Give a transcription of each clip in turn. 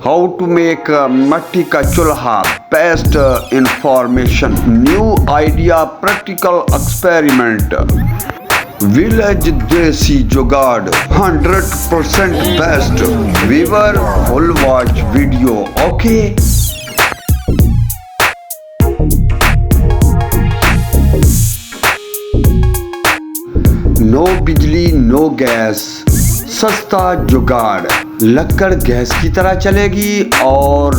how to make matti ka chulha, best information, new idea, practical experiment, village desi jugaad, 100% best. Viewer, full watch video, okay? No बिजली no gas, सस्ता जुगाड़, लक्कड़ gas की तरह चलेगी और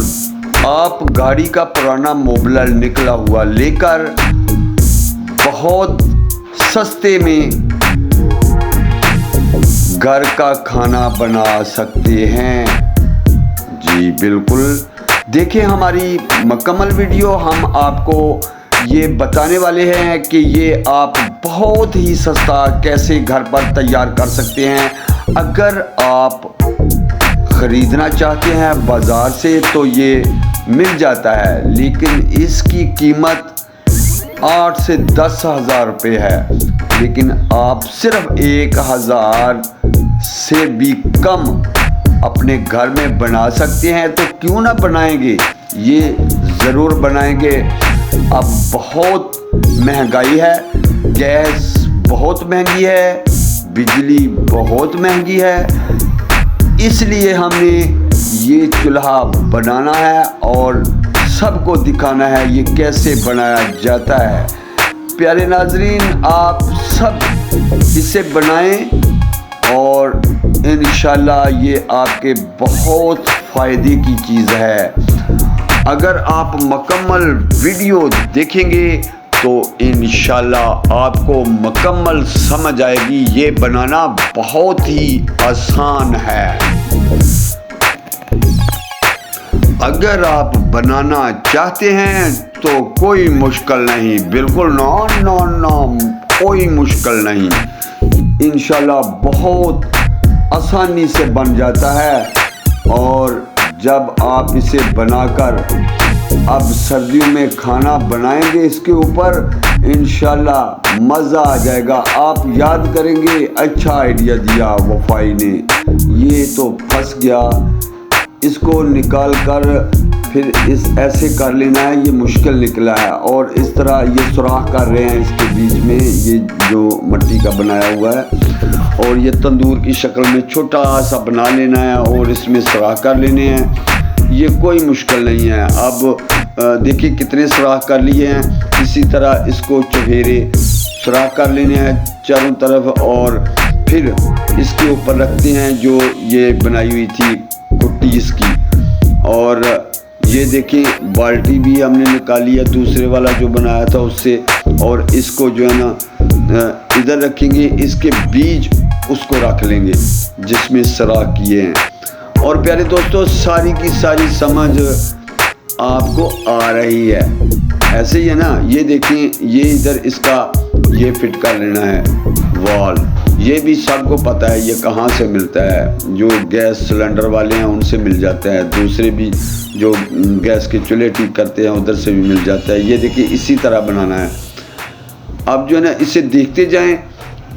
आप गाड़ी का पुराना मोबिलर निकला हुआ लेकर बहुत सस्ते में घर का खाना बना सकते हैं। जी बिल्कुल, देखिए हमारी मुकम्मल वीडियो। हम आपको ये बताने वाले हैं कि ये आप बहुत ही सस्ता कैसे घर पर तैयार कर सकते हैं। अगर आप ख़रीदना चाहते हैं बाज़ार से तो ये मिल जाता है, लेकिन इसकी कीमत 8 से 10 हज़ार रुपये है। लेकिन आप सिर्फ 1,000 से भी कम अपने घर में बना सकते हैं। तो क्यों ना बनाएंगे, ये ज़रूर बनाएंगे। अब बहुत महंगाई है, गैस बहुत महंगी है, बिजली बहुत महंगी है, इसलिए हमने ये चूल्हा बनाना है और सबको दिखाना है ये कैसे बनाया जाता है। प्यारे नाजरीन, आप सब इसे बनाएं और इंशाल्लाह ये आपके बहुत फ़ायदे की चीज़ है। अगर आप मुकम्मल वीडियो देखेंगे तो इंशाल्लाह आपको मुकम्मल समझ आएगी। ये बनाना बहुत ही आसान है। अगर आप बनाना चाहते हैं तो कोई मुश्किल नहीं, बिल्कुल ना कोई मुश्किल नहीं। इंशाल्लाह बहुत आसानी से बन जाता है और जब आप इसे बनाकर अब सर्दियों में खाना बनाएंगे इसके ऊपर, इंशाल्लाह मज़ा आ जाएगा। आप याद करेंगे अच्छा आइडिया दिया वफाई ने, ये तो फंस गया, इसको निकाल कर फिर इस ऐसे कर लेना है, ये मुश्किल निकला है। और इस तरह ये सुराख कर रहे हैं इसके बीच में, ये जो मिट्टी का बनाया हुआ है, और ये तंदूर की शक्ल में छोटा सा बना लेना है और इसमें सुराख कर लेने हैं। ये कोई मुश्किल नहीं है। अब देखिए कितने सुराख कर लिए हैं। इसी तरह इसको चुफेरे सुराख कर लेने हैं चारों तरफ और फिर इसके ऊपर रखते हैं जो ये बनाई हुई थी कुट्टी इसकी। और ये देखें बाल्टी भी हमने निकाली है दूसरे वाला जो बनाया था उससे, और इसको जो है ना इधर रखेंगे, इसके बीज उसको रख लेंगे जिसमें सुराख किए हैं। और प्यारे दोस्तों, सारी की सारी समझ आपको आ रही है, ऐसे ही है ना। ये देखें, ये इधर इसका ये फिट कर लेना है वॉल। ये भी सबको पता है ये कहाँ से मिलता है, जो गैस सिलेंडर वाले हैं उनसे मिल जाता है, दूसरे भी जो गैस के चूल्हे ठीक करते हैं उधर से भी मिल जाता है। ये देखिए इसी तरह बनाना है। अब जो है ना इसे देखते जाएं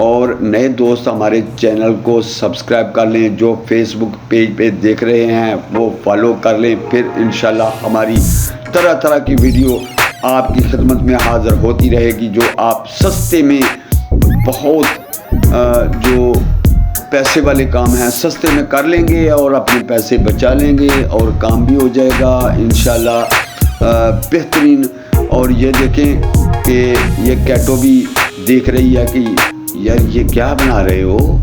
और नए दोस्त हमारे चैनल को सब्सक्राइब कर लें, जो फेसबुक पेज पे देख रहे हैं वो फॉलो कर लें। फिर इंशाल्लाह हमारी तरह तरह की वीडियो आपकी खिदमत में हाज़िर होती रहेगी, जो आप सस्ते में बहुत जो पैसे वाले काम हैं सस्ते में कर लेंगे और अपने पैसे बचा लेंगे और काम भी हो जाएगा इंशाल्लाह बेहतरीन। और ये देखें कि ये कैटो भी देख रही है कि यार ये क्या बना रहे हो,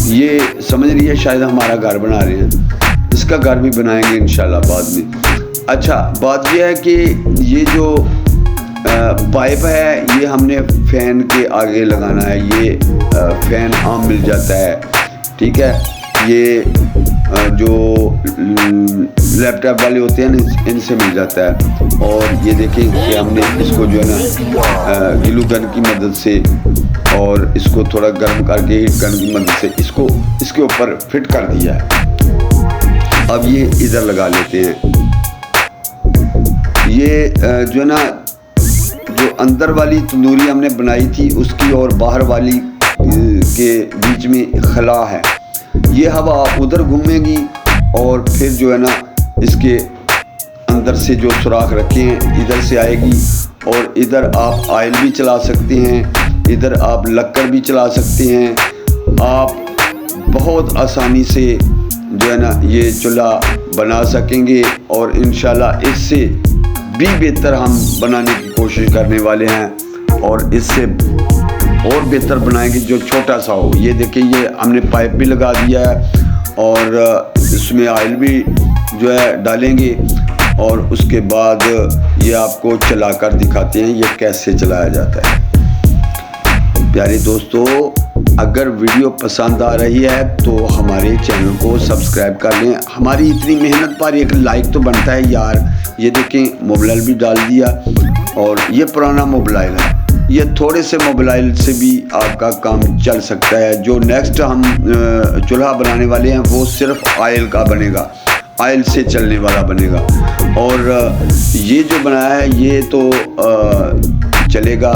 ये समझ रही है शायद हमारा घर बना रहे हैं। इसका घर भी बनाएंगे इंशाल्लाह बाद में। अच्छा, बात यह है कि ये जो पाइप है ये हमने फ़ैन के आगे लगाना है। ये फ़ैन आम मिल जाता है, ठीक है। ये जो लैपटॉप वाले होते हैं ना इनसे मिल जाता है। और ये देखें कि हमने इसको जो है ना ग्लू गन की मदद से और इसको थोड़ा गर्म करके हीट गन की मदद से इसको इसके ऊपर फिट कर दिया है। अब ये इधर लगा लेते हैं। ये जो है ना जो अंदर वाली तंदूरी हमने बनाई थी उसकी और बाहर वाली के बीच में खला है। ये हवा उधर घूमेगी और फिर जो है ना इसके अंदर से जो सुराख रखे हैं इधर से आएगी, और इधर आप ऑयल भी चला सकते हैं, इधर आप लक्कर भी चला सकते हैं। आप बहुत आसानी से जो है ना ये चूल्हा बना सकेंगे, और इंशाल्लाह इससे भी बेहतर हम बनाने की कोशिश करने वाले हैं, और इससे और बेहतर बनाएंगे जो छोटा सा हो। ये देखिए, ये हमने पाइप भी लगा दिया है और इसमें ऑयल भी जो है डालेंगे, और उसके बाद ये आपको चलाकर दिखाते हैं ये कैसे चलाया जाता है। प्यारे दोस्तों, अगर वीडियो पसंद आ रही है तो हमारे चैनल को सब्सक्राइब कर लें। हमारी इतनी मेहनत पर एक लाइक तो बनता है यार। ये देखें, मोबाइल भी डाल दिया, और ये पुराना मोबाइल है। ये थोड़े से मोबाइल से भी आपका काम चल सकता है। जो नेक्स्ट हम चूल्हा बनाने वाले हैं वो सिर्फ ऑयल का बनेगा, ऑयल से चलने वाला बनेगा। और ये जो बनाया है ये तो चलेगा,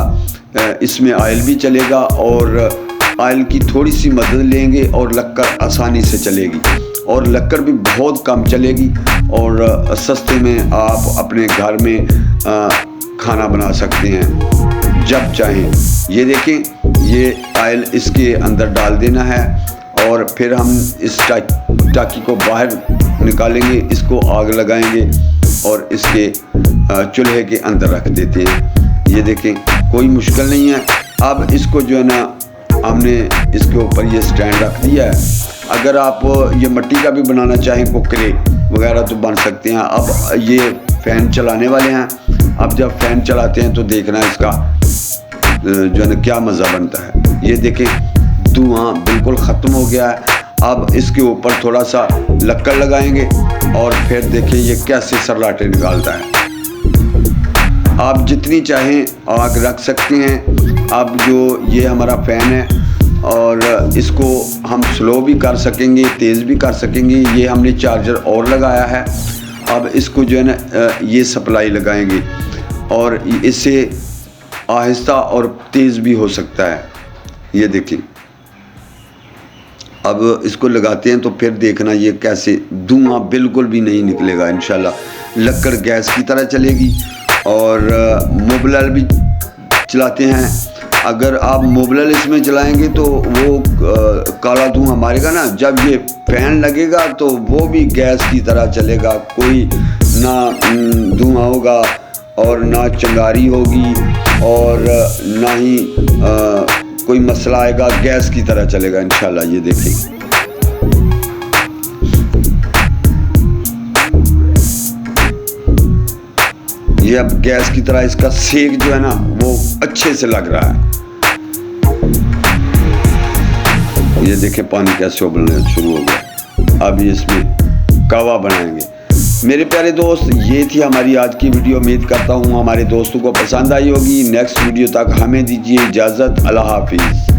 इसमें ऑयल भी चलेगा, और ऑयल की थोड़ी सी मदद लेंगे और लक्कर आसानी से चलेगी, और लक्कर भी बहुत कम चलेगी, और सस्ते में आप अपने घर में खाना बना सकते हैं जब चाहें। ये देखें, ये ऑयल इसके अंदर डाल देना है, और फिर हम इस टाकी को बाहर निकालेंगे, इसको आग लगाएंगे और इसके चूल्हे के अंदर रख देते हैं। ये देखें, कोई मुश्किल नहीं है। अब इसको जो है ना हमने इसके ऊपर ये स्टैंड रख दिया है। अगर आप ये मिट्टी का भी बनाना चाहें, कुकरे वगैरह तो बन सकते हैं। अब ये फ़ैन चलाने वाले हैं। अब जब फ़ैन चलाते हैं तो देखना इसका जो है ना क्या मज़ा बनता है। ये देखें, धुआं बिल्कुल ख़त्म हो गया है। अब इसके ऊपर थोड़ा सा लक्कर लगाएंगे, और फिर देखिए ये कैसे सर्राटे निकालता है। आप जितनी चाहें आग रख सकते हैं। अब जो ये हमारा फ़ैन है, और इसको हम स्लो भी कर सकेंगे, तेज़ भी कर सकेंगे। ये हमने चार्जर और लगाया है। अब इसको जो है ना ये सप्लाई लगाएंगे, और इससे आहिस्ता और तेज़ भी हो सकता है। ये देखिए, अब इसको लगाते हैं तो फिर देखना ये कैसे धुआं बिल्कुल भी नहीं निकलेगा। इंशाल्लाह लक्कर गैस की तरह चलेगी, और मोबाइल भी चलाते हैं। अगर आप मोबाइल इसमें चलाएंगे तो वो काला धुआं मारेगा ना। जब ये फैन लगेगा तो वो भी गैस की तरह चलेगा, कोई ना धुआं होगा और ना चिंगारी होगी, और ना ही कोई मसला आएगा। गैस की तरह चलेगा इंशाल्लाह। ये देखिए, ये अब गैस की तरह इसका सेक जो है ना वो अच्छे से लग रहा है। ये देखें, पानी कैसे उबलना शुरू हो गया। अब ये इसमें कवा बनाएंगे। मेरे प्यारे दोस्त, ये थी हमारी आज की वीडियो। उम्मीद करता हूँ हमारे दोस्तों को पसंद आई होगी। नेक्स्ट वीडियो तक हमें दीजिए इजाज़त। अल्लाह हाफिज़।